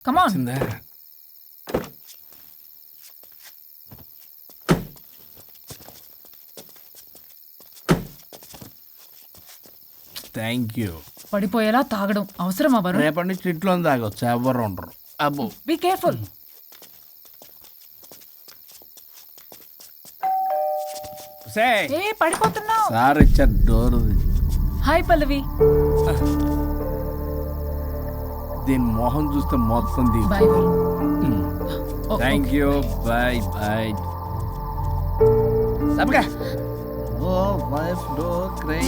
Come on. Thank you. పడిపోయేలా తాగడం అవసరమా వరుణ్? రేపటి నుంచి ఇంట్లో తాగొచ్చు, ఎవరు ఉండరు. అబ్బో, బీ కేర్ఫుల్. ఏ పడిపోతున్నావు? సార్ ఇచ్చారు డోర్. హాయ్ పల్లవి. దీని మొహం చూస్తే మొత్తం bye Varun. Thank you. Bye bye. తప్పగా ఓ వైఫ్ డో క్రై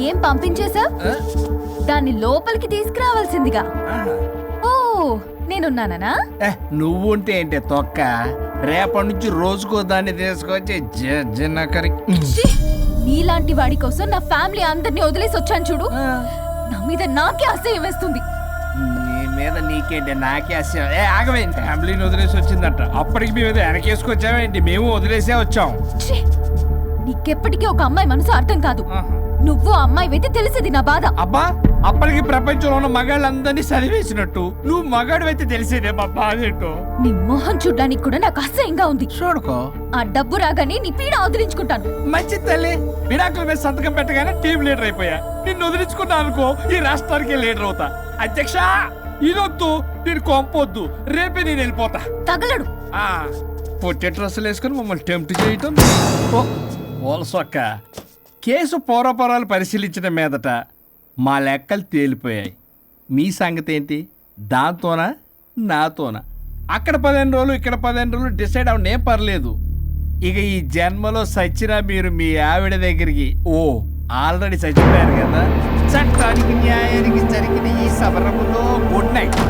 ఏం పంపించేశా? దాన్ని లోపలికి తీసుకురావాల్సిందిగా. ఓ నేనున్నానా? నువ్వు ఉంటే ఏంటి తొక్క. రేపటి నుంచి రోజుకో దాన్ని తీసుకొచ్చి జిన్నకరి. నీలాంటి వాడి కోసం నా ఫ్యామిలీ అందరినీ వదిలేసి వచ్చాను చూడు. నా మీద నాకే అసహ్యం వేస్తుంది. నీ మీద నీకేంటి, నాకే అసహ్యం. ఆగవేంటి, ఫ్యామిలీని వదిలేసి వచ్చిందంట. అప్పటికి మేము వెనకేసుకొచ్చామేంటి? మేము వదిలేసే వచ్చాం. నీకెప్పటికీ ఒక అమ్మాయి మనసు అర్థం కాదు. నువ్వు అమ్మాయి అయితే తెలిసేది నా బాధ. అబ్బా, అప్పటికి ప్రపంచంలో ఉన్న మగాళ్ళందరినీ చదివేసినట్టు నువ్వు మగాడు అయితే తెలిసేదే మా బాధ ఏంటో. నీ మొహం చూడ్డానికి కూడా నాకు అసహ్యంగా ఉంది. చూడుకో, ఆ డబ్బు రాగానే నీ పీడ వదిలించుకుంటాను. మంచి తల్లి. విడాకుల మీద సంతకం పెట్టగానే టీం లీడర్ అయిపోయా. నిన్ను వదిలించుకున్నా అనుకో, ఈ రాష్ట్రానికి లీడర్ అవుతా. అధ్యక్ష, ఇదొద్దు, నేను కొంపొద్దు. రేపే నేను వెళ్ళిపోతా. తగలడు. పొట్టి డ్రెస్సులు వేసుకుని మమ్మల్ని టెంప్ట్ చేయటం. ఓలసొక్క. కేసు పూర్వపరాలు పరిశీలించడం మీదట మా లెక్కలు తేలిపోయాయి. మీ సంగతి ఏంటి? దాంతోనా నాతోనా? అక్కడ 15 రోజులు, ఇక్కడ 15 రోజులు డిసైడ్ అవనే పర్లేదు. ఇక ఈ జన్మలో సచ్చినా మీరు మీ ఆవిడ దగ్గరికి ఆల్రెడీ చచ్చిపోయారు కదా. చట్టానికి న్యాయానికి జరిగిన ఈ సమరంలో గుడ్ నైట్.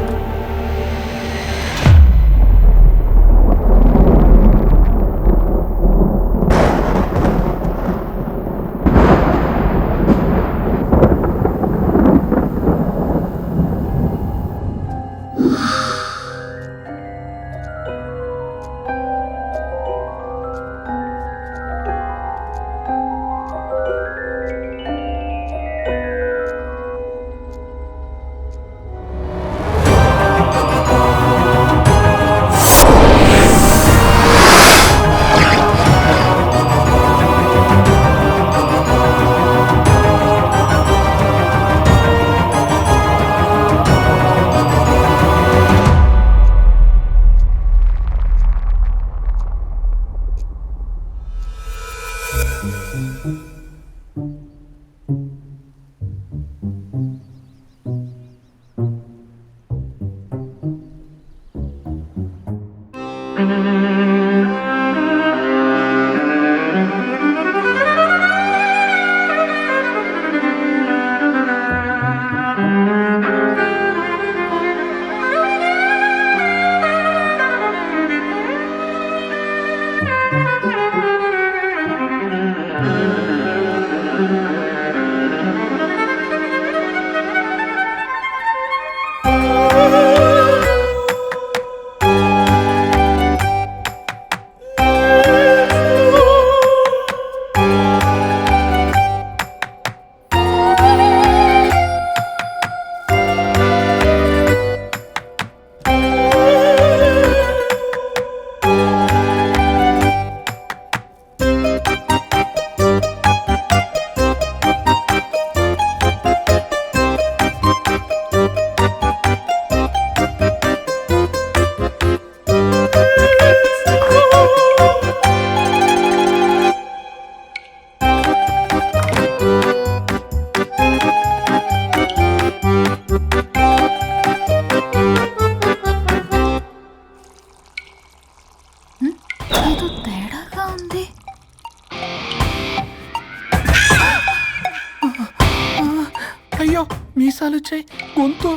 అయ్యో, మీసాలు వచ్చాయి, గొంతు.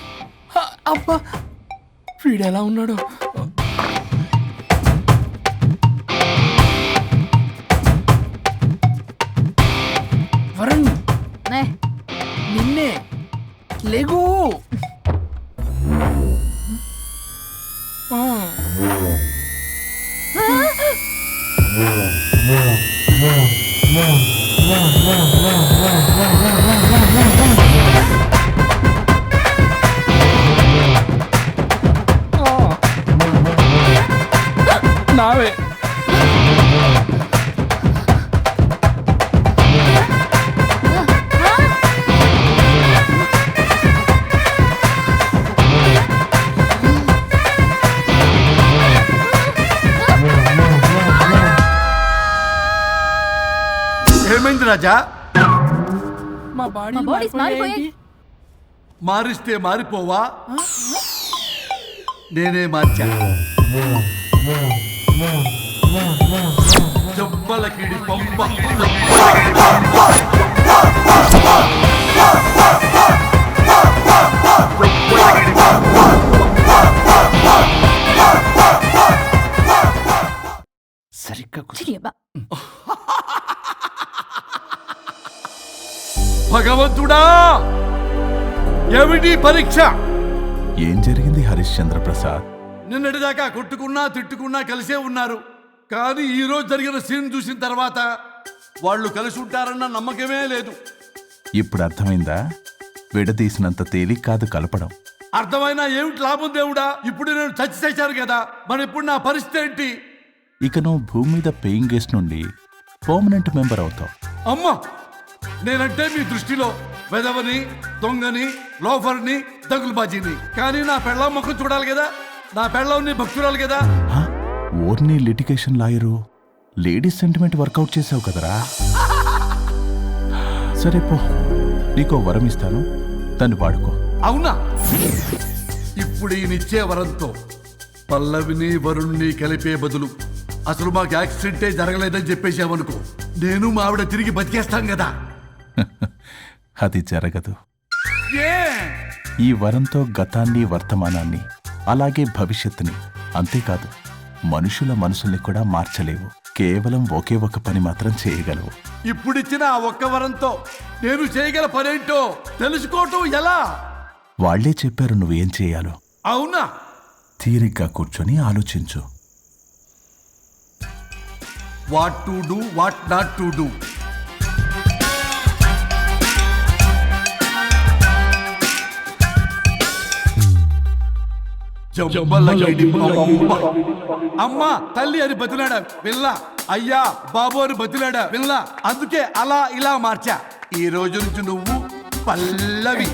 అబ్బా, వీడెలా ఉన్నాడు? వరుణ్, నిన్నే. లేగు. నావే ఏమైంది రాజా? మా బాడీ మా బాడీస్ మారిపోయాయి. మారిస్తే మారిపోవా? నేనే మార్చా. చెంపలకిడి పంప. సరిగ్గా చిరియబ్బా. భగవంతుడా, ఏమిటి పరీక్ష? ఏం జరిగింది హరిశ్చంద్ర ప్రసాద్? నిన్నటిదాకా కొట్టుకున్నా తిట్టుకున్నా కలిసే ఉన్నారు. కానీ ఈ రోజు జరిగిన సీన్ చూసిన తర్వాత వాళ్ళు కలిసి ఉంటారన్న నమ్మకమే లేదు. ఇప్పుడు అర్థమైందా? విడదీసినంత తేలిక కాదు కలపడం. అర్థమైనా ఏమిటి లాభం దేవుడా? ఇప్పుడు నేను చచ్చి చేశాను కదా, మరి ఇప్పుడు నా పరిస్థితి ఏంటి? ఇక నువ్వు భూమి మీద పేయింగ్ గెస్ట్ నుండి పర్మనెంట్ మెంబర్ అవుతావు. అమ్మా, నేనంటే మీ దృష్టిలో వెదవని, దొంగని, లోఫర్ని, దగులుబాజీని. కానీ నా పెళ్ళం ముఖం చూడాలి కదా, నా పెళ్ళంని భక్తురాలు కదా. హా? ఓర్ని litigation lawyer, ladies sentiment workout చేసావు కదరా. సరే పో, నీకో వరం ఇస్తాను, దాన్ని వాడుకో. అవునా? ఇప్పుడు ఈయనిచ్చే వరంతో పల్లవిని వరుణ్ణి కలిపే బదులు అసలు మాకు యాక్సిడెంటే జరగలేదని చెప్పేసామనుకో, నేను మా ఆవిడ తిరిగి బతికేస్తాం కదా. అది జరగదు. ఏ? ఈ వరంతో గతాన్ని, వర్తమానాన్ని, అలాగే భవిష్యత్తుని, అంతేకాదు మనుషుల మనసుల్ని కూడా మార్చలేవు. కేవలం ఒకే ఒక పని మాత్రం చేయగలవు. ఇప్పుడిచ్చిన ఆ ఒక్క వరంతో నేను చేయగల పనేంటో తెలుసుకోవటం ఎలా? వాళ్లే చెప్పారు నువ్వేం చేయాలో. అవునా? తీరిగ్గా కూర్చొని ఆలోచించు. What to do, what not to do. అమ్మా తల్లి అని బతిలాడా పిల్ల, అయ్యా బాబు అని బతిలాడా పిల్ల. అందుకే అలా ఇలా మార్చా. ఈ రోజు నుంచి నువ్వు పల్లవి,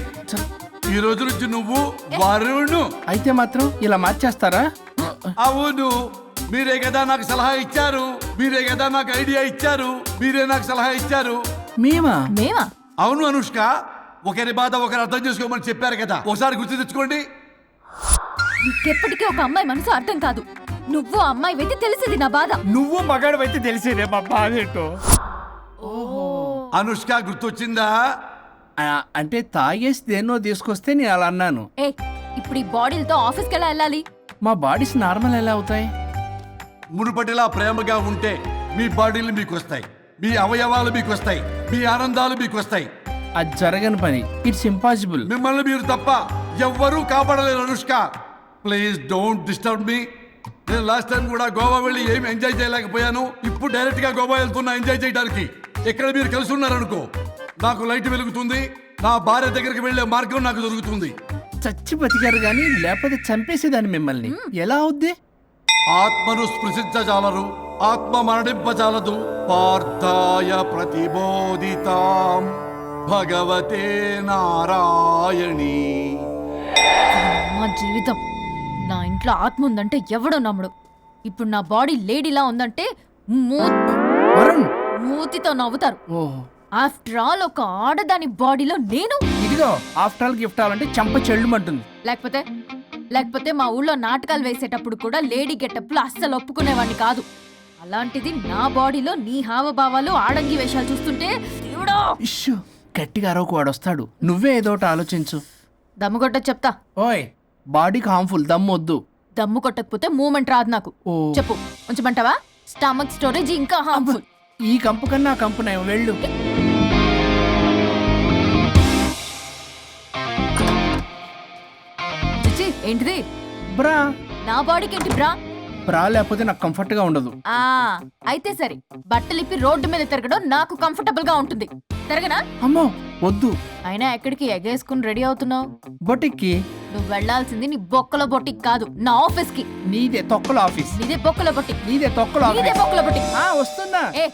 ఈ రోజు నుంచి నువ్వు వరుణు. అయితే మాత్రం ఇలా మార్చేస్తారా? అవును, మీరే కదా నాకు సలహా ఇచ్చారు, మీరే కదా నాకు ఐడియా ఇచ్చారు, మీరే నాకు సలహా ఇచ్చారు. మేమా? మేమా? అవును అనుష్క, ఒకరి బాధ ఒకరు అర్థం చేసుకోమని చెప్పారు కదా, ఒకసారి గుర్తు తెచ్చుకోండి. నీకెప్పటికీ ఒక అమ్మాయి మనసు అర్థం కాదు. నువ్వు అమ్మాయి వెతి తెలిసేది నా బాధ. నువ్వు మగాడు తెలిసేదే మా బాధ ఏంటో. అనుష్క గుర్తొచ్చిందా? అంటే తాగేసి దేన్నో తీసుకొస్తే నేను అలా అన్నాను. ఏ, ఇప్పుడు ఈ బాడీలతో ఆఫీస్కి ఎలా వెళ్ళాలి? మా బాడీస్ నార్మల్ ఎలా అవుతాయి? మునుపటిలా ప్రేమగా ఉంటే మీ బాడీలు మీకు వస్తాయి, మీ అవయవాలు మీకు వస్తాయి, మీ ఆనందాలు మీకు వస్తాయి. అది జరగని పని. It's impossible. మిమ్మల్ని మీరు తప్ప ఎవ్వరూ కాపాడలేరు Anushka. Please don't disturb me. నేను లాస్ట్ టైం కూడా గోవా వెళ్ళి ఏమి ఎంజాయ్ చేయలేకపోయాను. ఇప్పుడు డైరెక్ట్ గా గోవా వెళ్తున్నా ఎంజాయ్ చేయడానికి. ఇక్కడ మీరు కలిసి ఉన్నారనుకో, నాకు లైట్ వెలుగుతుంది, నా భార్య దగ్గరికి వెళ్లే మార్గం నాకు దొరుకుతుంది. చచ్చి బతికారు గాని లేకపోతే చంపేసేదాన్ని మిమ్మల్ని. ఎలా అవుద్ది? ఆత్మను స్పృశించజాలరు, ఆత్మ మరణింపజాలదు. పార్థాయ ప్రతిబోధితాం భగవతే నారాయణి. మా జీవితం, నా ఇంట్లో ఆత్మ ఉందంటే ఎవడో నమ్ముడు. ఇప్పుడు నా బాడీ లేడీలా ఉందంటే వరుణ్, మూతితో నవ్వుతారు. ఓహో, ఆఫ్టర్ ఆల్ ఒక ఆడదాని బాడీలో నేను. ఇదిగో ఆఫ్టర్ ఆల్ గిఫ్ట్ అవ్వాలంటే చంప చెల్లుమంటుంది. లేకపోతే మా ఊళ్ళో నాటకాలు వేసేటప్పుడు కూడా లేడీ గెటప్లు అస్సలు ఒప్పుకునేవాడిని కాదు. అలాంటిది నా బాడీలో నీ హావభావాలు, ఆడంగి వేషాలు చూస్తుంటే దేవుడా. ఇష్యూ, గట్టిగా అరవకు, వాడు వస్తాడు. నువ్వే ఏదోటి ఆలోచించు. దమ్ము కొట్ట చెప్తా. ఓయ్, బాడీకి హార్మ్ఫుల్, దమ్మొద్దు. దమ్ము కొట్టకపోతే మూమెంట్ రాదు నాకు. ఓ. చెప్పు, ఉంచమంటావా? స్టమక్ స్టోరేజ్ ఇంకా హార్మ్ఫుల్. ఈ కంపు కన్నా ఆ కంపు నయం, వెళ్ళు. చిచి, ఏంటిది? బ్రా, నా బాడీకి ఏంటి బ్రా? బ్రా లేకపోతే నాకు కంఫర్ట్ గా ఉండదు. ఆ అయితే సరే, బట్టలిప్పి రోడ్డు మీద తిరగడం నాకు కంఫర్టబుల్ గా ఉంటుంది. తిరగనా? అమ్మో వద్దు. అయినా ఎక్కడికి ఎగేసుకుని రెడీ అవుతున్నావు? బొటిక్కి. నువ్వు వెళ్లాల్సింది నీ బొక్కల బొట్టికి కాదు, నా ఆఫీస్ కి. నీదే తొక్కల ఆఫీస్. నీదే బొక్కల బొట్టి. నీదే తొక్కల నీదే ఆఫీస్. బొక్కల బొట్టి. వస్తున్నా. ఏ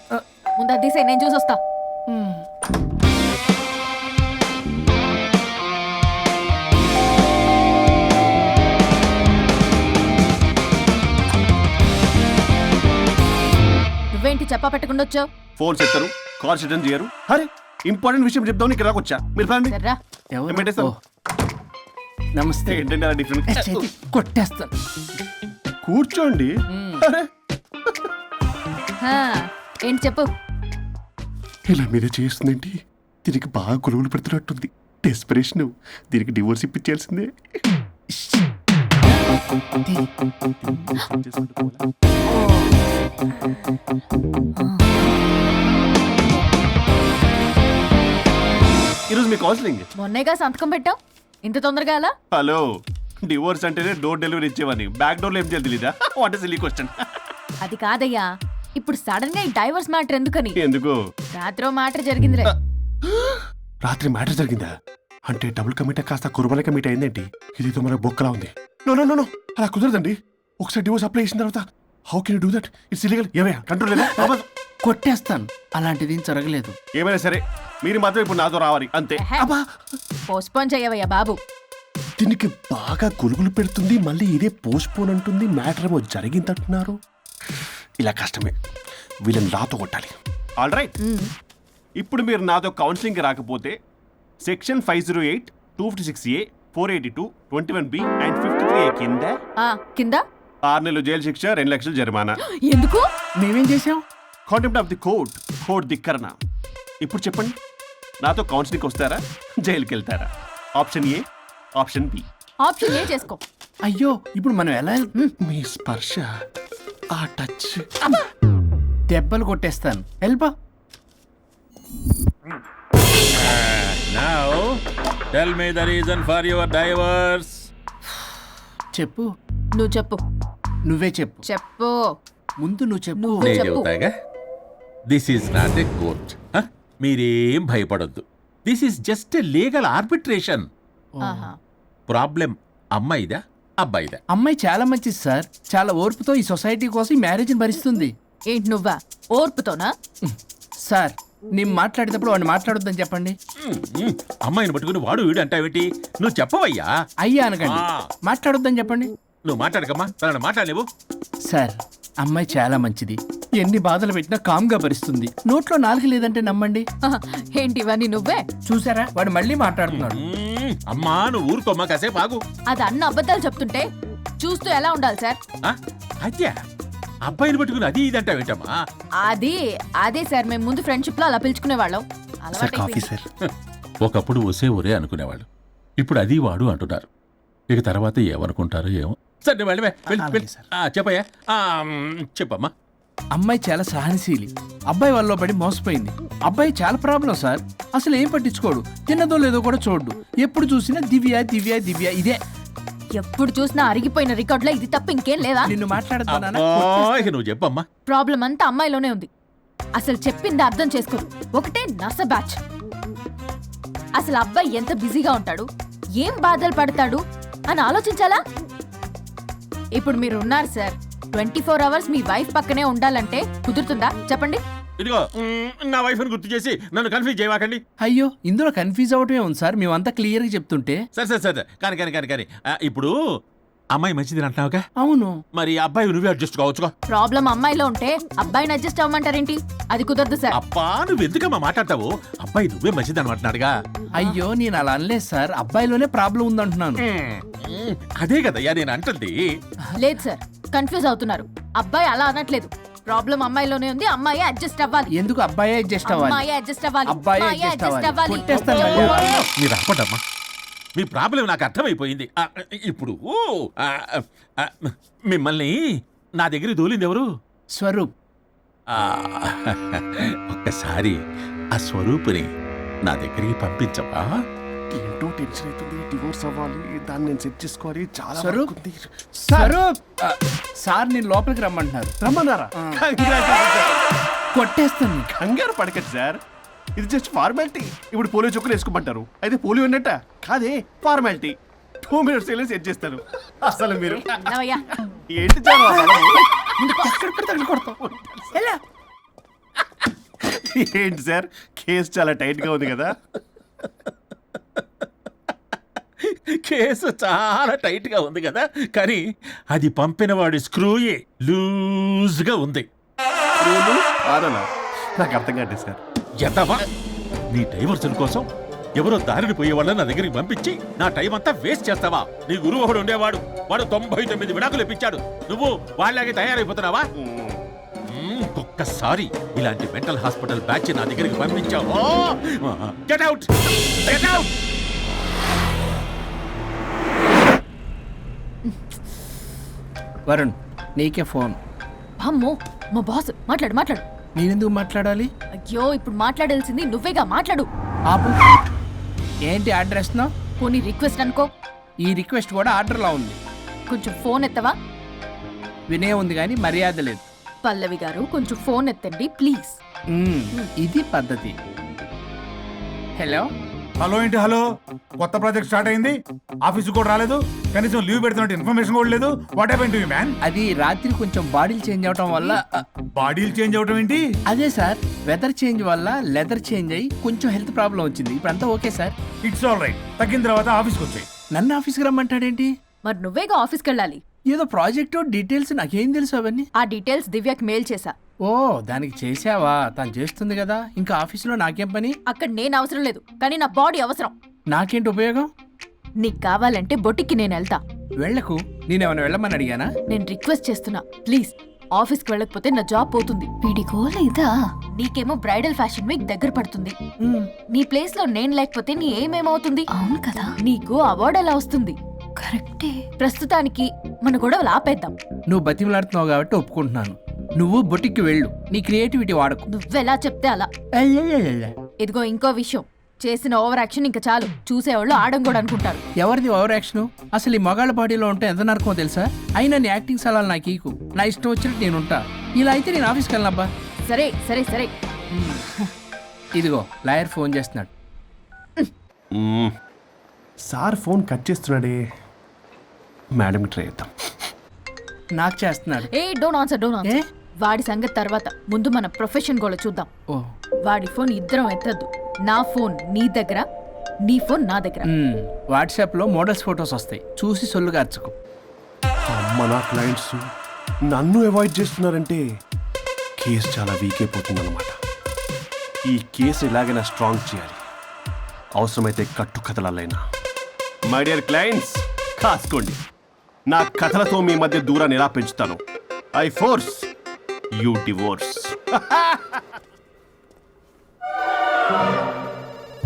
ముందు అది తీసేయ్, నేను చూసొస్తా. నువ్వేంటి చెప్పా పెట్టకుండా వచ్చావు? ఫోన్ చెప్తారు, కాల్ అటెండ్ చేయరు. అరే ఇంపార్టెంట్ విషయం చెప్దాం ఇక్కడ వచ్చా. మీరు ఫ్యామిలీ సర్రా. ఎవరు? ఓ, నమస్తే. ఏంటంటే అలా డిఫరెంట్. చేతి కొట్టేస్తాను. కూర్చోండి. అరే హా, ఏంటి చెప్పు. ఇలా మీరే చేస్తుందేంటి? దీనికి బాగా గొలుగులు పెడుతున్నట్టుంది. డెస్పిరేషన్. దీనికి డివోర్స్ ఇప్పించాల్సిందే. ఈరోజు మీ కౌన్సిలింగ్. మొన్నేగా సంతకం పెట్టావు, ఇంత తొందరగా అలా? హలో, డివోర్స్ అంటేనే డోర్ డెలివరీ ఇచ్చేవని, బ్యాక్ డోర్ లో ఏం చేయాలి తెలీదా? What is silly question. అది కాదయ్యా, ఇప్పుడు సడన్ గా ఈ డైవర్స్ మ్యాటర్ ఎందుకని? ఎందుకు? రాత్రో మ్యాటర్ జరిగిందిలే. రాత్రి మ్యాటర్ జరిగిందా? అంటే డబుల్ కమిట్ కాస్త కుర్బల కమిట్ అయిందేంటి? ఇదేదో మన బొక్కలా ఉంది. నో నో నో నో, అలా కుదరదండి. ఒకసారి డివోర్స్ అప్లై చేసిన తర్వాత how can you do that? It's illegal. ఏమయ్యా కంట్రోల్ లేదా? కొట్టేస్తాను. అలాంటిది ఏం జరగలేదు. ఏమైనా సరే మీరు మాత్రం ఇప్పుడు నాతో రావాలి అంతే. పోస్ట్పోన్ చెయ్యవయ్యా బాబు. దీనికి బాగా గొలుగులు పెడుతుంది, మళ్ళీ ఇదే పోస్ట్పోన్ అంటుంది. మ్యాటర్ ఏమో జరిగిందంటున్నారు. ఇలా కష్టమే. వీళ్ళని నాతో కొట్టాలి. ఆల్ రైట్, ఇప్పుడు మీరు నాతో కౌన్సిలింగ్కి రాకపోతే section 508, 256A, 482, 21B and 53A కింద కింద 6 నెలలు జైలు శిక్ష, 2 లక్షలు జరిమానా. ఎందుకు? మేమేం చేసాం? Contempt of the court, court ధిక్కరణ. ఇప్పుడు చెప్పండి, నాతో కౌన్సిలింగ్కి వస్తారా, జైలుకి వెళ్తారా? Option A, option B. Option A చేసుకో. అయ్యో ఇప్పుడు మనం ఎలా మీ స్పర్శ, ఆ టచ్. దెబ్బలు కొట్టేస్తాను. వెళ్ళిపో. Now, tell me the reason for your divorce. చెప్పు. నువ్వు చెప్పు. నువ్వే చెప్పు. చెప్పు. ముందు నువ్వు చెప్పు. నువ్వు నేను చెప్పు. చెబుతాగా. This is not a court. మీరేం భయపడొద్దు. This is just a legal arbitration. ఆహా. ప్రాబ్లం అమ్మాయిదా అబ్బాయిదా? అమ్మాయి చాలా మంచిది సార్. చాలా ఓర్పుతో ఈ సొసైటీ కోసం ఈ మ్యారేజ్ని భరిస్తుంది. ఏంటి నువ్వా ఓర్పుతోనా? సార్ నేను మాట్లాడేటప్పుడు వాడిని మాట్లాడొద్దని చెప్పండి. అమ్మాయిని పట్టుకుని వాడు వీడు అంటావేటి? నువ్వు చెప్పవయ్యా. అయ్యా అనకండి. ఆ. మాట్లాడొద్దని చెప్పండి. నువ్వు మాట్లాడకమ్మా, తనని మాట్లాడలేవు. సార్ అమ్మాయి చాలా మంచిది. ఎన్ని బాధలు పెట్టినా కామ్గా భరిస్తుంది. నోట్లో నాలుగు లేదంటే నమ్మండి. ఏంటి ఇవన్నీ నువ్వే? చూసారా వాడు మళ్ళీ మాట్లాడుతున్నాడు. అమ్మా నువ్వు ఊరుకోమ్మా, కాసేపు ఆగు. అది అన్న అబద్ధాలు చెప్తుంటే చూస్తూ ఎలా ఉండాలి సార్? అత్యా అబ్బాయిని పట్టుకుని అది ఇది అంటావేంటమ్మా? అదే సార్, మేము ముందు ఫ్రెండ్షిప్ లో అలా పిలుచుకునేవాళ్ళం. Sir coffee sir. ఒకప్పుడు ఒసే ఒరే అనుకునేవాళ్ళు, ఇప్పుడు అది వాడు అంటున్నారు. ఇక తర్వాత ఏమనుకుంటారో ఏమో. సరే వెళ్ళవే, చెప్పయ్యా. చెప్పమ్మా. అమ్మాయి చాలా సహనశీలి. అబ్బాయి వల్ల పడి మోసపోయింది. అబ్బాయి చాలా ప్రాబ్లం సార్. అసలు ఏం పట్టించుకోడు. తిన్నదో లేదో కూడా చూడు. ఎప్పుడు చూసినా దివ్య దివ్య దివ్య ఇదే. ఎప్పుడు చూసినా అరిగిపోయిన రికార్డ్ లో ఇది తప్ప ఇంకేం లేదా? నిన్ను మాట్లాడుతున్నానా? ఇక నువ్వు చెప్పమ్మా. ప్రాబ్లం అంతా అమ్మాయిలోనే ఉంది. అసలు చెప్పింది అర్థం చేసుకోరు. ఒకటే నస బ్యాచ్. అసలు అబ్బాయి ఎంత బిజీగా ఉంటాడు, ఏం బాధలు పడతాడు అని ఆలోచించాలా? ఇప్పుడు మీరు ఉన్నారు సార్, 24 hours మీ వైఫ్ పక్కనే ఉండాలంటే కుదురుతుందా చెప్పండి? ఇదిగో నా వైఫ్ ని గుర్తు చేసి నన్ను కన్ఫ్యూజ్ చేయవాకండి. అయ్యో ఇందులో కన్ఫ్యూజ్ అవటమే ఉంది సార్. మేమంతా క్లియర్ గా చెప్తుంటే. సరే కానీ ఇప్పుడు అమ్మాయి మంచిది అంటున్నావుగా? అవును. మరి అబ్బాయి నువ్వే అడ్జస్ట్ కావచ్చుగా. ప్రాబ్లం అమ్మాయిలో ఉంటే అబ్బాయిని అడ్జస్ట్ అవ్వమంటారేంటి? అది కుదరదు సార్. అబ్బా నువ్వు ఎందుకమ్మా మాట్లాడతావు? అబ్బాయి నువ్వే మంచిది అనమాటున్నాడుగా. అయ్యో నేను అలా అనలేదు సార్. అబ్బాయిలోనే ప్రాబ్లం ఉందంటున్నాను. అదే కదయ్యా నేను అంటుంది. లేదు సార్, కన్ఫ్యూజ్ అవుతున్నారు. అబ్బాయి అలా అనట్లేదు. ప్రాబ్లం అమ్మాయిలోనే ఉంది. అమ్మాయి అడ్జస్ట్ అవ్వాలి. ఎందుకు అబ్బాయి అడ్జస్ట్ అవ్వాలి? అమ్మాయి అడ్జస్ట్ అవ్వాలి. అబ్బాయి అమ్మాయి adjust adjust అవ్వాలి. అవ్వాలి. కొట్టేస్తాను. మీరు ఆపడమ్మా. మీ ప్రాబ్లం నాకు అర్థమైపోయింది. ఇప్పుడు మిమ్మల్ని నా దగ్గర దోలింది ఎవరు? స్వరూప్. ఒక్కసారి ఆ స్వరూపుని నా దగ్గరికి పంపించవా? ఏంటో టెన్షన్ అవుతుంది, డివోర్స్ అవ్వాలి, దాన్ని నేను సెట్ చేసుకోవాలి, చాలా స్వరూప్? work ఉంది. స్వరూప్ సార్ నేను లోపలికి రమ్మంటున్నారు. రమ్మన్నారా? Congratulations, sir. కొట్టేస్తాను నీకు. కంగారు పడకండి సార్, ఇది జస్ట్ ఫార్మాలిటీ. ఇప్పుడు పోలియో చుక్కలు వేసుకోమంటారు, అయితే పోలియో ఉన్నట్ట కాదే, ఫార్మాలిటీ. 2 minutes వెళ్ళి సెట్ చేస్తాను. అసలు మీరు నవయ్యా, ఏంటి చాలా ఏంటి సార్, కేసు చాలా టైట్ గా ఉంది కదా? కేసు చాలా టైట్ గా ఉంది కదా, కానీ అది పంపిన వాడి స్క్రూయే లూజ్ గా ఉంది. రూలు ఆరనా? నాకు అర్థం కాదు సార్. ఎంతవా నీ డైవర్సన్ కోసం ఎవరో దారిని పోయే వాళ్ళని నా దగ్గరికి పంపించి నా టైం అంతా వేస్ట్ చేస్తావా? నీ గురువు ఒకడు ఉండేవాడు, వాడు 99 విడాకులు ఇప్పించాడు. నువ్వు వాళ్ళలాగే తయారైపోతున్నావా? ఒక్కసారి ఇలాంటి మెంటల్ హాస్పిటల్ బ్యాచ్ నా దగ్గరికి పంపించావు, get out, get out. Varun నీకే ఫోన్. అమ్మో మా బాస్. మాట్లాడు మాట్లాడు. నేనెందుకు మాట్లాడాలి? అయ్యో, ఇప్పుడు మాట్లాడాల్సింది నువ్వేగా, మాట్లాడు. ఆపు. ఏంటి ఆర్డర్ ఇస్తున్నావు? పోనీ రిక్వెస్ట్ అనుకో. ఈ రిక్వెస్ట్ కూడా ఆర్డర్లో ఉంది. కొంచెం ఫోన్ ఎత్తవా? వినే ఉంది కానీ మర్యాద లేదు. పల్లవి గారు, కొంచెం ఫోన్ ఎత్తండి ప్లీజ్. ఇది పద్ధతి. హలో. హలో ఏంటి హలో? కొత్త ప్రాజెక్ట్ స్టార్ట్ అయింది, ఆఫీస్ కూడా రాలేదు, కనీసం లీవ్ పెడుతున్నట్టు ఇన్ఫర్మేషన్ కూడా లేదు. What happen to you man? అది రాత్రి కొంచెం బాడీలు చేంజ్ అవటం వల్ల. బాడీలు చేంజ్ అవటం ఏంటి? అదే సార్, వెదర్ చేంజ్ వల్ల లెదర్ చేంజ్ అయ్యి కొంచెం హెల్త్ ప్రాబ్లం వచ్చింది. ఇప్పుడు అంతా okay sir. It's all right. తగ్గిన తర్వాత ఆఫీస్కి వచ్చాయి. నన్ను ఆఫీస్కి రమ్మంటాడేంటి? మరి నువ్వేగా ఆఫీస్కి వెళ్ళాలి. ఏదో ప్రాజెక్ట్ డీటెయిల్స్ నాకేం తెలుసు అవన్నీ. ఆ డీటెయిల్స్ దివ్యకి మెయిల్ చేశా. ఓ దానికి చేసావా? తను చేస్తుంది కదా, ఇంకా ఆఫీసులో నాకేం పని? అక్కడ నేను అవసరం లేదు, కానీ నా బాడీ అవసరం. నాకేంటి ఉపయోగం? నీకు కావాలంటే బొట్టికి నేను వెళ్తా. వెళ్ళకు. నేనేమైనా వెళ్ళమని అడిగానా? నేను రిక్వెస్ట్ చేస్తున్నా ప్లీజ్. ఆఫీస్కి వెళ్ళకపోతే నా జాబ్ పోతుంది. వీడికో లేదా? నీకేమో బ్రైడల్ ఫ్యాషన్ వీక్ దగ్గర పడుతుంది. నీ ప్లేస్ లో నేను లేకపోతే నీ ఏమేమవుతుంది? అవును కదా. నీకు అవార్డు ఎలా వస్తుంది? కరెక్టే. ప్రస్తుతానికి మన గొడవలు ఆపేద్దాం. నువ్వు బతిమలాడుతున్నావు కాబట్టి ఒప్పుకుంటున్నాను. నువ్వు బొటిక్కి వెళ్ళు, నీ క్రియేటివిటీ వాడకు. నువ్వెలా చెప్తే అలా. ఇదిగో ఇంకో విషయం, చేసిన ఓవర్ యాక్షన్ ఇంకా చాలు. చూసేవాళ్ళు ఆడం కూడా అనుకుంటారు. ఎవరిది ఓవర్ యాక్షన్? అసలు ఈ మగాళ్ళ బాడీలో ఉంటే ఎంత నరకమో తెలుసా? అయినా నీ యాక్టింగ్ సలాలు నాకు ఈకు. నా ఇష్టం వచ్చినట్టు నేను ఉంటా. ఇలా అయితే నేను ఆఫీస్కి వెళ్ళనబ్బా. సరే సరే సరే. ఇదిగో లాయర్ ఫోన్ చేస్తున్నాడు. సార్ ఫోన్ కట్ చేస్తున్నాడే, మేడం ట్రై చేద్దాం. నాకు చేస్తున్నాడు. ఏ డోంట్ ఆన్సర్, డోంట్ ఆన్సర్. వాడి సంగతి తర్వాత, ముందు మన ప్రొఫెషన్ గోల చూద్దాం. ఓ వాడి ఫోన్ ఇద్దరం ఎత్తద్దు. నా ఫోన్ నీ దగ్గర, నీ ఫోన్ నా దగ్గర. వాట్సాప్లో మోడల్స్ ఫొటోస్ వస్తాయి, చూసి సొల్లు కార్చుకో. అమ్మ, నా క్లయింట్స్ నన్ను అవాయిడ్ చేస్తున్నారంటే కేసు చాలా వీక్ అయిపోతుంది అనమాట. ఈ కేసు ఎలాగైనా స్ట్రాంగ్ చేయాలి, అవసరమైతే కట్టు కథలైనా. మై డియర్ క్లయింట్స్, కాసుకోండి. నా కథలతో మీ మధ్య దూరాన్ని ఎలా పెంచుతాను. I force you divorce.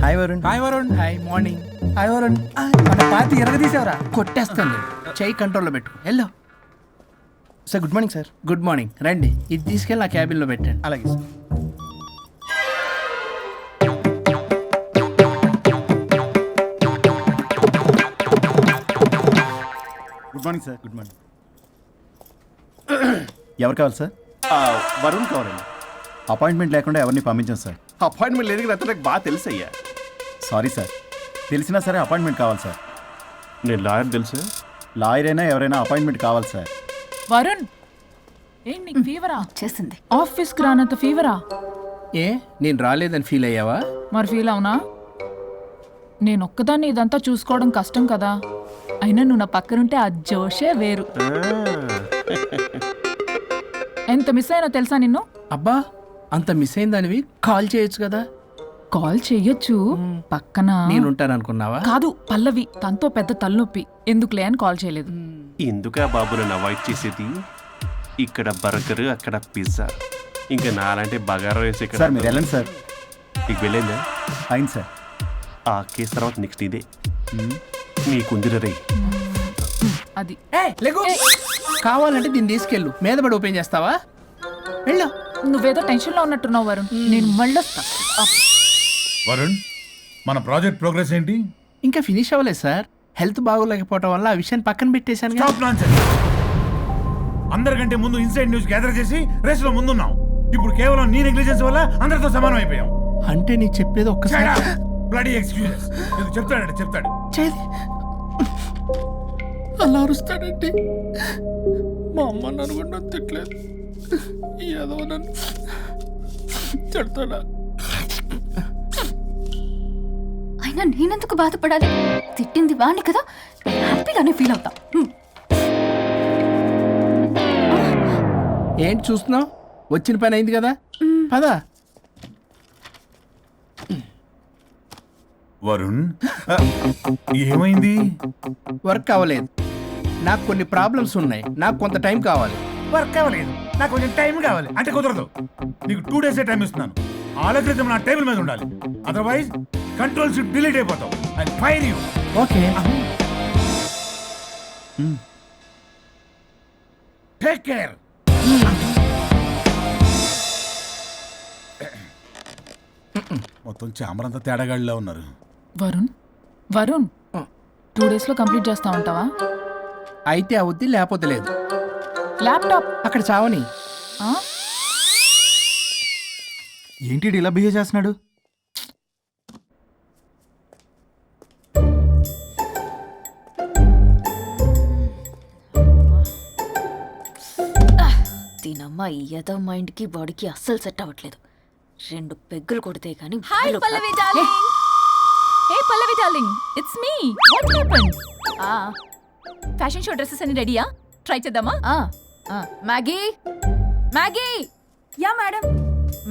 Hi Varun. Hi Varun. Hi morning. Hi Varun. మన పార్టీ ఎరగదీసావరా? కొట్టేస్తాను. చెయ్యి కంట్రోల్లో పెట్టు. Hello sir, good morning sir. Good morning. రండి, ఇది తీసుకెళ్ళి నా క్యాబిన్లో పెట్టండి. అలాగే sir. Good morning sir. Good morning. ఎవరు కావాలి సార్? వరుణ్ కావాలండి. అపాయింట్మెంట్ లేకుండా ఎవరిని పంపించాం సార్. అపాయింట్మెంట్ లేదు కదా, నాకు బాగా తెలుసు అయ్యా. సారీ సార్, తెలిసినా సరే అపాయింట్మెంట్ కావాలి సార్. నేను లాయర్ తెలుసు. లాయర్ అయినా ఎవరైనా అపాయింట్మెంట్ కావాలి సార్. వరుణ్, ఏంటి నీకు ఫీవరా? చేసింది. ఆఫీస్కి రానంత ఫీవరా? ఏ నేను రాలేదని ఫీల్ అయ్యావా? మరి ఫీల్ అవునా? నేను ఒక్కదాన్ని ఇదంతా చూసుకోవడం కష్టం కదా. అయినా నువ్వు నా పక్కనుంటే ఆ జోషే వేరు. ఎంత మిస్ అయినా తెలుసా నిన్ను? అబ్బా, అంత మిస్ అయిందానివి కాల్ చేయొచ్చు కదా. కాల్ చెయ్యొచ్చు, పక్కన నేనుంటాను అనుకున్నావా? కాదు, పల్లవి తనతో పెద్ద తలనొప్పి, ఎందుకులే అని కాల్ చేయలేదు. ఎందుకా బాబు నన్ను అవాయిడ్ చేసేది? ఇక్కడ బర్గర్, అక్కడ పిజ్జా, ఇంకా నాలంటే బగారా వేసి సార్ మీరు వెళ్ళండి సార్. నీకు వెళ్ళిందా? అయింది సార్. ఆ కేసు తర్వాత నెక్స్ట్ ఇదే నీకుందిర రే. అది కావాలంటే దీన్ని తీసుకెళ్ళు, మీద పడి ఓపెన్ చేస్తావా? వెళ్ళు. నువ్వేదో టెన్షన్లో ఉన్నట్టున్నావు వరుణ్, నేను మళ్ళొస్తా. వరుణ్, మన ప్రాజెక్ట్ ప్రోగ్రెస్ ఏంటి? ఇంకా ఫినిష్ అవ్వలేదు సార్. హెల్త్ బాగోలేకపోవడం వల్ల ఆ విషయాన్ని పక్కన పెట్టేశాను. Stop nonsense. అందరికంటే ముందు ఇన్సైడ్ న్యూస్ గ్యాదర్ చేసి రేస్ లో ముందున్నాం. ఇప్పుడు కేవలం నీ నెగ్లిజెన్స్ వల్ల అందరితో సమానం అయిపోయాం. అంటే నీ చెప్పేది ఒక్కసారి బ్లడీ ఎక్స్క్యూజెస్. చెప్తాడంటే చెప్తాడు. అలా అరుస్తాడండి. మా అమ్మ నన్ను కూడా నన్ను తిట్టలేదు, ఏదో నన్ను తిడతాడా. అయినా నేనెందుకు బాధపడాలి? తిట్టింది వాణ్ణి కదా, హ్యాపీగానే ఫీల్ అవుతా. ఏంటి చూస్తున్నావు? వచ్చిన పని అయింది కదా, పదా. వరుణ్, ఏమైంది? వర్క్ అవ్వలేదు. నాకు కొన్ని ప్రాబ్లమ్స్ ఉన్నాయి, నాకు కొంత టైం కావాలి. వర్క్ అవ్వలేదు, నాకు కొంచెం టైం కావాలి అంటే కుదరదు. నీకు 2 days టైం ఇస్తున్నాను. ఆలోచించడం నా టేబుల్ మీద ఉండాలి. అదర్వైజ్ కంట్రోల్ షిప్ డిలీట్ అయిపోతావు. I fire you. Okay. Take care. మొత్తం చామరంతా తేడాగాడిలా ఉన్నారు. వరుణ్ వరుణ్ 2 days లో కంప్లీట్ చేస్తా ఉంటావా? అయితే అవుద్ది, లేకపోతే లేదు. ల్యాప్టాప్ అక్కడ చావని. ఆ? ఏంటి ఇలా బిహేవ్ చేస్తున్నాడు? దీనమ్మ ఈ యదో మైండ్కి బాడీకి అస్సలు సెట్ అవ్వట్లేదు. 2 పెగ్గులు కొడితే కానీ. Hi Pallavi darling. Hey Pallavi darling, it's me. What happened? Fashion show dresses అన్ని రెడీయా? ట్రై చేద్దామా? Maggie Maggie. Yeah madam.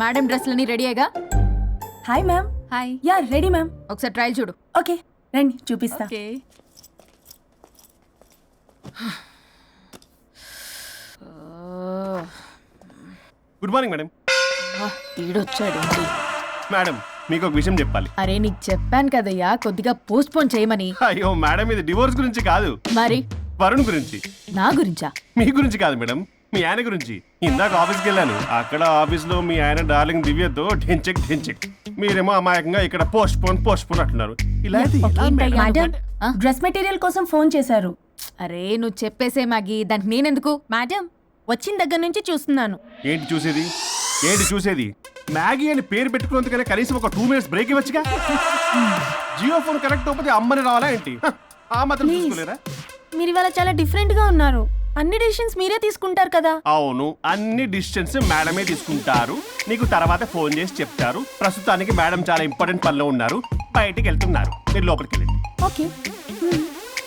Madam డ్రెస్లన్నీ రెడీయేగా? Hi ma'am. Hi. Yeah ready ma'am. ఒకసారి ట్రయల్ చూడు. ఓకే రండి చూపిస్తా. ఓకే. Good morning madam. ఈడొచ్చాడు. మేడం మీకు ఒక విషయం చెప్పాలి. అరే నీకు చెప్పాను కదయ్యా కొద్దిగా పోస్ట్ పోన్ చేయమని. అయ్యో మేడం, ఇది డివోర్స్ గురించి కాదు, మరి వరుణ్ గురించి. నా గురించా? మీ గురించి కాదు మేడం, మీ ఆయన గురించి. ఇందాక ఆఫీస్కి వెళ్ళాను. అక్కడ ఆఫీస్లో మీ ఆయన డార్లింగ్ దివ్యతో ఢెంచెక్. మీరేమో అమాయకంగా ఇక్కడ పోస్ట్ పోన్ అంటున్నారు. ఇలా అయితే ఎలా మేడం? మేడం డ్రెస్ మెటీరియల్ కోసం ఫోన్ చేశారు. అరే నువ్వు చెప్పేసే మ్యాగీ, దానికి నేనెందుకు? మేడం వచ్చిన దగ్గర నుంచి చూస్తున్నాను. ఏంటి చూసేది? మ్యాగీ అని పేరు పెట్టుకున్నందుకనే కనీసం ఒక 2 minutes బ్రేక్ ఇవ్వచ్చుగా. జియో ఫోన్ కనెక్ట్ అవ్వకపోతే అమ్మని రావాలా ఏంటి? ఆ మాత్రం చూసుకోలేరా? మీరు ఇవాళ చాలా డిఫరెంట్ గా ఉన్నారు. అన్ని డిసిషన్స్ మీరే తీసుకుంటారు కదా. అవును, అన్ని డిసిషన్స్ మేడమే తీసుకుంటారు. నీకు తర్వాత ఫోన్ చేసి చెప్తారు. ప్రస్తుతానికి మేడం చాలా ఇంపార్టెంట్ పనిలో ఉన్నారు, బయటికి వెళ్తున్నారు. మీరు లోపలికి వెళ్ళండి. ఓకే.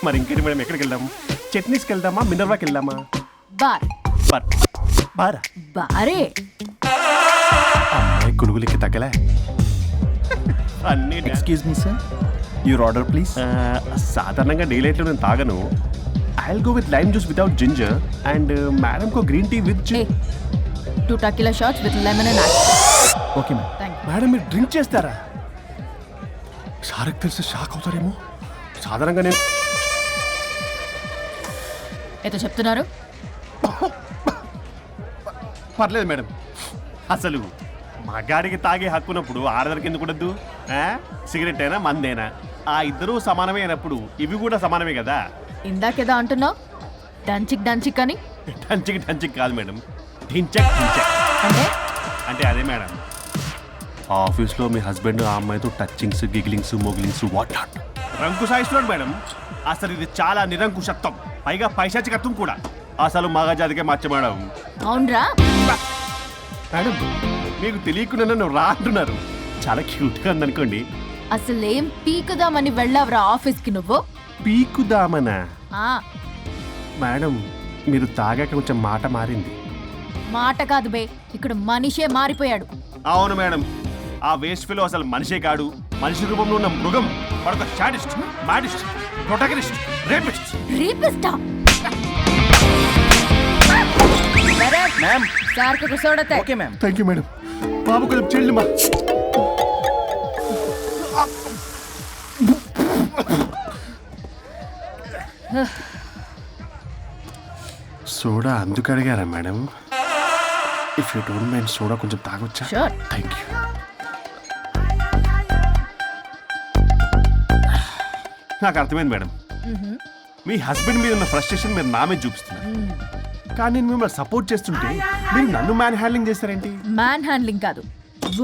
మరి ఇంకేంటి మేడం, ఎక్కడికి వెళ్దాము? చట్నీస్కి వెళ్దామా, మినర్వాకి వెళ్దామా? బారా బారే. అమ్మాయి కొడుకులకి తగ్గలే. అన్ని excuse me sir, your order please. సాధారణంగా డే లైట్లో నేను తాగను. I'll go with lime juice without ginger and madam కో green tea with 2 tequila shots with lemon and apple. Okay ma'am. Thank you. మేడం మీరు డ్రింక్ చేస్తారా? సార్కి తెలిసి షాక్ అవుతారేమో. సాధారణంగా నేను ఏదో చెప్తున్నారు. పర్లేదు మేడం. అసలు మగాడికి తాగే హక్కున్నప్పుడు ఆడదానికి ఎందుకు ఉండద్దు? సిగరెట్ అయినా మందేనా ఆ ఇద్దరూ సమానమే అయినప్పుడు ఇవి కూడా సమానమే కదా. ఇందాకేదో అంటున్నావు, డంచిక్ అని. డంచిక్ కాదు మేడం, ఢించక్. అంటే అదే మేడం, ఆఫీస్లో మీ హస్బెండ్ ఆ అమ్మాయితో touchings, gigglings, moglings what not రంకు సాయిస్తున్నాడు మేడం. అసలు ఇది చాలా నిరంకుశత్వం, పైగా పైశాచికత్వం కూడా. అసలు మగజాతికే మచ్చ మేడం. అవునరా మేడం, మీకు తెలియకుండా నన్ను రా అంటున్నారు. చాలా క్యూట్గా ఉందనుకోండి. అసలేం పీకుదామని వెళ్ళావురా ఆఫీస్కి నువ్వు? పీకుదామనా? ఆ మేడం, మీరు తాగాక కొంచెం మాట మారింది. మాట కాదు బే, ఇక్కడ మనిషే మారిపోయాడు. అవును మేడం, ఆ వేస్ట్ ఫెలో అసలు మనిషే కాడు, మనిషి రూపంలో ఉన్న మృగం. వాడొక షాడిస్ట్, మాడిస్ట్, ప్రొటగనిస్ట్, రేపిస్ట్. రీపిస్టా మ్యామ్. సార్ కు సోడతే. Okay ma'am. Thank you madam. బాబు కొంచెం చెల్లిమా. సోడా అందుకు అడిగారా madam? If you don't mind soda కొంచెం తాగొచ్చా? Sure. Thank you. నాకు అర్థమైంది మేడం. మీ హస్బెండ్ మీద ఉన్న ఫ్రస్ట్రేషన్ మీరు నా మీద చూపిస్తున్నారు. కానీ నేను మిమ్మల్ని సపోర్ట్ చేస్తుంటే మీరు నన్ను మ్యాన్ హ్యాండ్లింగ్ చేస్తారేంటి? మ్యాన్ హ్యాండ్లింగ్ కాదు,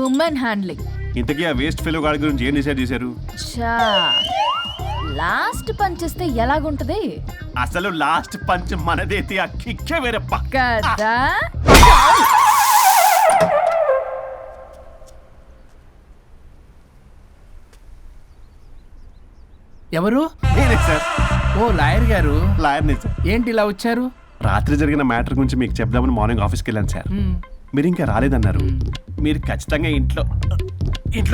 ఉమెన్ హ్యాండ్లింగ్. ఇంతకీ ఆ వేస్ట్ ఫెలో గాడి గురించి ఏం డిసైడ్ చేశారు? చా లాస్ట్ పంచ్ చేస్తే ఎలాగుంటది అసలు లాస్ట్ పంచ్ మనదైతే ఆ కిక్కే వేరప్ప కదా. ఎవరు? నేనే సార్. ఓ లాయర్ గారు. లాయర్నే సార్. ఏంటి ఇలా వచ్చారు? రాత్రి జరిగిన మ్యాటర్ గురించి మీకు చెప్దామని మార్నింగ్ ఆఫీస్కి వెళ్ళాను సార్. మీరు ఇంకా రాలేదన్నారు. మీరు ఖచ్చితంగా ఇంట్లో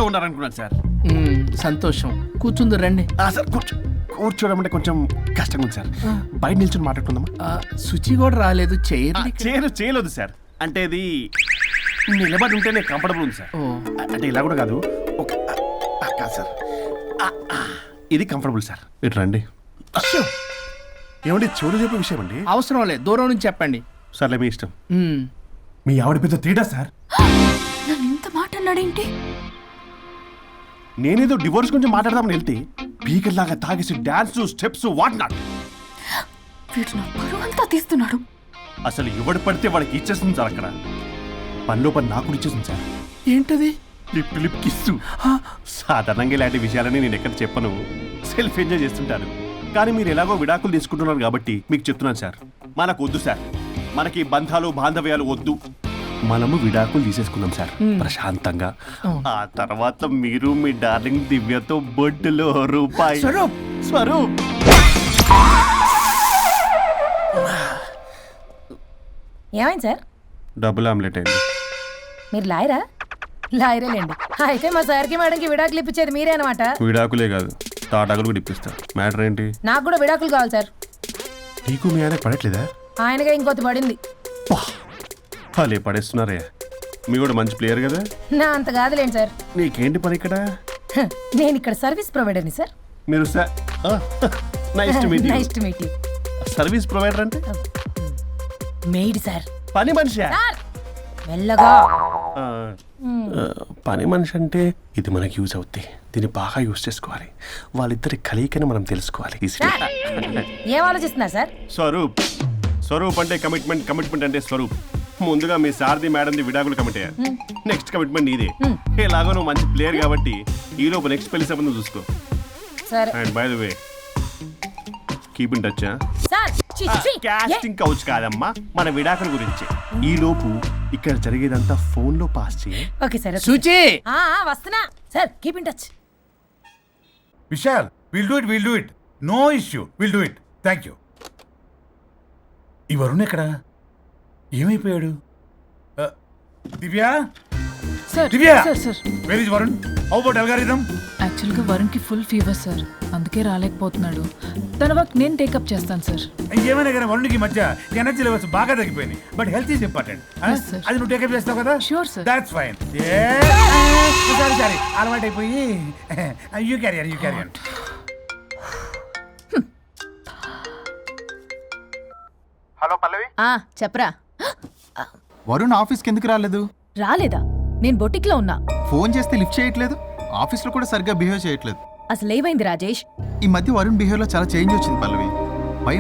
ఉన్నారనుకున్నాను సార్. సంతోషం. కూర్చుందు రండి. సార్ కూర్చోవడం అంటే కొంచెం కష్టంగా ఉంది సార్. బయట నిల్చొని మాట్లాడుకుందామా? శుచి కూడా రాలేదు. చేయలేదు సార్. అంటే ఇది నిలబడి ఉంటేనే కంఫర్టబుల్ ఉంది సార్. అంటే ఇలా కూడా కాదు. కాదు సార్, ఇది కంఫర్టబుల్ సార్. మీరు రండి. ఏమండి చెవులు చెప్పే విషయం అండి? అవసరం లేదు, దూరం నుంచి చెప్పండి. సర్లే మీ ఇష్టం. మీ ఆవిడ పెద్ద తేడా సార్. నన్ను ఇంత మాట అన్నాడేంటి? నేనేదో డివోర్స్ గురించి మాట్లాడదామని వెళ్తే పీకర్లాగా తాగేసి డాన్స్ స్టెప్స్ వాట్ నాట్. వీడు నా పరువంతా తీస్తున్నాడు. అసలు ఎవడు పడితే వాడికి ఇచ్చేస్తుంది సార్. అక్కడ పనిలో పని నాకు ఇచ్చేస్తుంది సార్. ఏంటది? Lip to lip kiss. సాధారణంగా ఇలాంటి విషయాలని నేను ఎక్కడ చెప్పను. సెల్ఫ్ ఎంజాయ్ చేస్తుంటాను. కానీ మీరు ఎలాగో విడాకులు తీసుకుంటున్నారు కాబట్టి మీకు చెప్తున్నాను సార్. మనకు వద్దు సార్. మనకి బంధాలు బాంధవ్యాలు వద్దు. మనము విడాకులు తీసేసుకుందాం సార్ ప్రశాంతంగా. ఆ తర్వాత మీరు మీ డార్లింగ్ దివ్యతో బొడ్డులో రూపాయి. స్వరూప్ ఏమైంది సార్? డబుల్ ఆమ్లెట్ అయింది. మీరు లాయరా? లాయరేలేండి. అయితే మా సార్కి మేడంకి విడాకులు ఇప్పించేది మీరే అనమాట. విడాకులే కాదు, తాటాకులు కూడా ఇప్పిస్తా. మ్యాటర్ ఏంటి? నాకు కూడా విడాకులు కావాలి సార్. నీకు మీ ఆయన పడట్లేదా? ఆయనగా ఇంకోటి పడింది. వాళ్ళే పడేస్తున్నారే. మీ కూడా మంచి ప్లేయర్ కదా. నా అంత కాదులేండి సార్. నీకేంటి పని ఇక్కడ? నేను ఇక్కడ సర్వీస్ ప్రొవైడర్ని సార్. మీరు nice to meet you. Nice to meet you. Service provider అంటే మెయిడ్ సార్. పని మనిషి. మెల్లగా. పని మనిషి అంటే ఇది మనకి యూజ్ అవుద్ది. దీన్ని బాగా యూజ్ చేసుకోవాలి. వాళ్ళిద్దరి కలయికని మనం తెలుసుకోవాలి. ఏం ఆలోచిస్తున్నారు సార్? స్వరూప్ అంటే కమిట్మెంట్, కమిట్మెంట్ అంటే స్వరూప్. ముందుగా మీ సారథి మేడంది విడాకులు కమిట్ అయ్యారు. నెక్స్ట్ కమిట్మెంట్ నీదే. ఎలాగో నువ్వు మంచి ప్లేయర్ కాబట్టి ఈ లోపు నెక్స్ట్ పెళ్లి సంబంధం చూసుకో. సరే. And by the way keep in touch. Sir casting couch కాదమ్మా, మన విడాకుల గురించి. ఈ లోపు ఇక్కడ జరిగేదంతా ఫోన్ లో పాస్ చేయి. Okay sir. శుచి వస్తున్నా sir. Keep in touch. Vishal, will do it. No issue, will do it. Thank you. ఈ వరుణ్ ఎక్కడ? ఏమైపోయాడు? Divya, sir Divya, sir sir where is Varun? How about algorithm? యాక్చువల్గా వరుణ్కి ఫుల్ ఫీవర్ సార్, అందుకే రాలేకపోతున్నాడు. తన వర్క్ నేను టేకప్ చేస్తాను సార్. ఏమైనా కానీ వరుణ్కి మధ్య ఎనర్జీ లెవెల్స్ బాగా తగ్గిపోయినాయి. But health is important. Yes, sir. అది నువ్వు టేకప్ చేస్తావు కదా? Sure, sir. That's fine. Sorry అలవాటు అయిపోయి. You carry. హలో పల్లవి. చెప్పరా. వరుణ్ ఆఫీస్కి ఎందుకు రాలేదు? రాలేదా? నేను బొటిక్లో ఉన్నా. ఫోన్ చేస్తే లిఫ్ట్ చేయట్లేదు. ఆఫీస్లో కూడా సరిగ్గా బిహేవ్ చేయట్లేదు. అసలు ఏమైంది రాజేష్? ఈ మధ్య వరుణ్ బిహేవ్లో చాలా చేంజ్ వచ్చింది పల్లవి.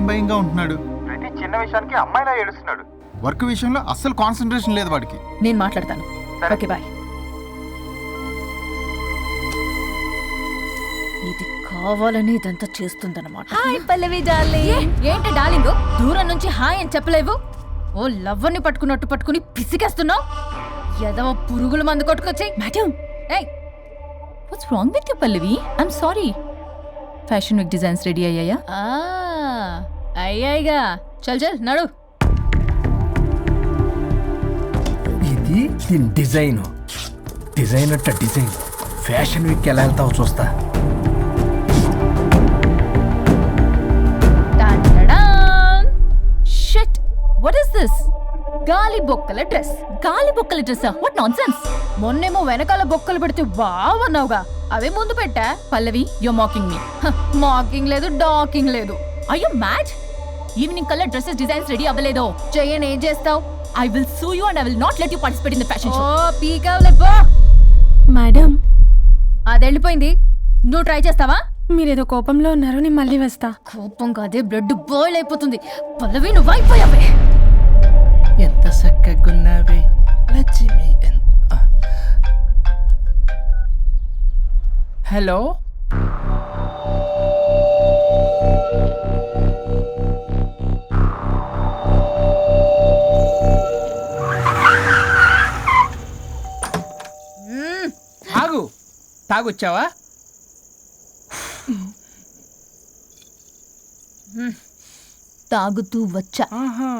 భయంగా ఉంటున్నాడు. ప్రతి చిన్న విషయానికి అమ్మాయిలా ఏడుస్తున్నాడు. వర్క్ విషయంలో అస్సలు కాన్సన్ట్రేషన్ లేదు వాడికి. నేను మాట్లాడతాను. Okay bye. ఇది కావాలని ఇదంతా చేస్తుందన్నమాట. Hi Pallavi darling. ఏంటి డార్లింగ్ దూరం నుంచి హాయ్ అని చెప్పలేవు? ఓ లవ్వర్ని పట్టుకుని పిసికేస్తున్నావు. ఏదో పురుగుల మందు కొట్టుకొచ్చాయి. Madam, what's wrong with you Pallavi? I'm sorry. Fashion week designs ready అయ్యాయా? అయ్యాయిగా. చల్ నడు. ఇది దీని డిజైన్ అంటే డిజైన్. ఫ్యాషన్ వీక్ ఎలా వెళ్తావు చూస్తా. Shit, what is this? గాలి బొక్కల డ్రెస్. గాలి బొక్కల డ్రెస్సా? What nonsense. మొన్నేమో వెనకాల బొక్కలు పెడితే బాగున్నావుగా, అవే ముందు పెట్టా. Pallavi, you are mocking me. Mocking లేదు, డాకింగ్ లేదు. Are you mad? ఈవినింగ్ కల్లా డ్రెస్సెస్ డిజైన్స్ రెడీ అవ్వలేదో? చెయ్యని ఏం చేస్తావు? I will sue you and I will not let you participate in the fashion show. ఓ పీకావులే పో. మేడం, అది వెళ్ళిపోయింది. నువ్వు ట్రై చేస్తావా? మీరేదో కోపంలో ఉన్నారు, నేను మళ్ళీ వస్తా. కోపం కాదే బ్లడ్ బాయిల్ అయిపోతుంది. పల్లవి నువ్వు అయిపోయావే. ఎంత చక్కగున్నావే లక్ష్మి. హలో, ఆగు, తాగొచ్చావా? తాగుతూ వచ్చా. ఆహా.